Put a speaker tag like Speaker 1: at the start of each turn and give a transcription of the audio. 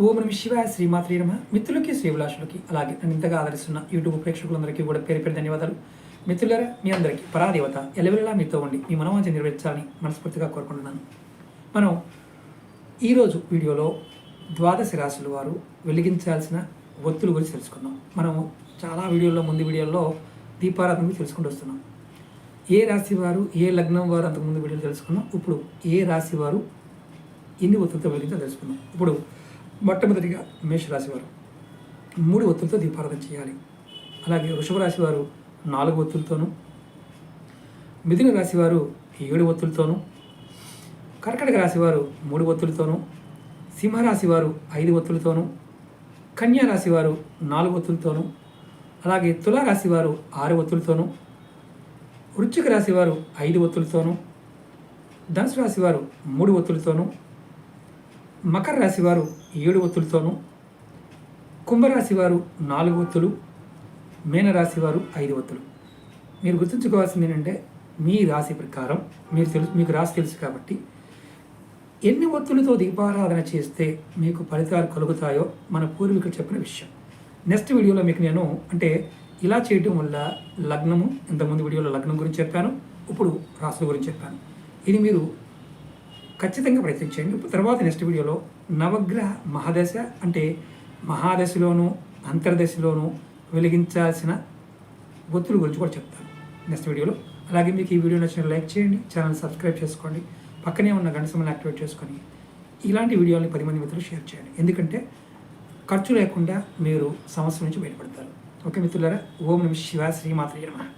Speaker 1: ఓం నమ శివాయ శ్రీమాత్రే నమః. మిత్రులకి శ్రీభిలాషులకి అలాగే నన్ను ఇంతగా ఆదరిస్తున్న యూట్యూబ్ ప్రేక్షకులందరికీ కూడా పేరు పేరు ధన్యవాదాలు. మిత్రులారా, మీ అందరికీ పరాదేవత ఎల్లవెల్లా మీతో ఉండి మీ మనోవాంఛ నెరవేర్చాలని మనస్ఫూర్తిగా కోరుకుంటున్నాను. మనం ఈరోజు వీడియోలో ద్వాదశ రాశుల వారు వెలిగించాల్సిన ఒత్తుల గురించి తెలుసుకుందాం. మనం చాలా ముందు వీడియోల్లో దీపారాధన గురించి తెలుసుకుంటూ వస్తున్నాం. ఏ రాశి వారు, ఏ లగ్నం వారు అంతకుముందు వీడియోలో తెలుసుకున్నాం. ఇప్పుడు ఏ రాశి వారు ఎన్ని ఒత్తులతో వెలిగించాలో తెలుసుకుందాం. ఇప్పుడు మొట్టమొదటిగా మేషరాశి వారు 3 ఒత్తులతో దీపారాధన చేయాలి. అలాగే వృషభ రాశి వారు 4 ఒత్తులతోనూ, మిథున రాశి వారు 7 ఒత్తులతోనూ, కర్కాటక రాశి వారు 3 ఒత్తులతోనూ, సింహరాశి వారు 5 ఒత్తులతోనూ, కన్యా రాశి వారు 4 ఒత్తులతోనూ, అలాగే తులారాశి వారు 6 ఒత్తులతోనూ, వృశ్చిక రాశి వారు 5 ఒత్తులతోనూ, ధనుసు రాశి వారు 3 ఒత్తులతోనూ, మకర రాశి వారు 7 ఒత్తులతోనూ, కుంభరాశి వారు 4 ఒత్తులు, మీనరాశి వారు 5 ఒత్తులు. మీరు గుర్తుంచుకోవాల్సింది ఏంటంటే, మీ రాశి ప్రకారం మీకు రాశి తెలుసు కాబట్టి ఎన్ని ఒత్తులతో దీపారాధన చేస్తే మీకు ఫలితాలు కలుగుతాయో మన పూర్వీకులు చెప్పిన విషయం. నెక్స్ట్ వీడియోలో మీకు నేను ఇలా చేయడం వల్ల లగ్నము, ఇంతకుముందు వీడియోలో లగ్నం గురించి చెప్పాను, ఇప్పుడు రాశుల గురించి చెప్పాను. ఇది మీరు ఖచ్చితంగా ప్రయత్నించండి. తర్వాత నెక్స్ట్ వీడియోలో నవగ్రహ మహాదశ మహాదశలోను అంతర్దశలోను వెలిగించాల్సిన ఒత్తుల గురించి కూడా చెప్తాను నెక్స్ట్ వీడియోలో. అలాగే మీకు ఈ వీడియో నచ్చిన లైక్ చేయండి, ఛానల్ సబ్స్క్రైబ్ చేసుకోండి, పక్కనే ఉన్న గంట సింబల్ని యాక్టివేట్ చేసుకొని ఇలాంటి వీడియోని 10 మంది మిత్రులు షేర్ చేయండి. ఎందుకంటే ఖర్చు లేకుండా మీరు సమస్య నుంచి బయటపడతారు. ఓకే మిత్రులారా, ఓం నమ శివాయ శ్రీమాత్రే నమః.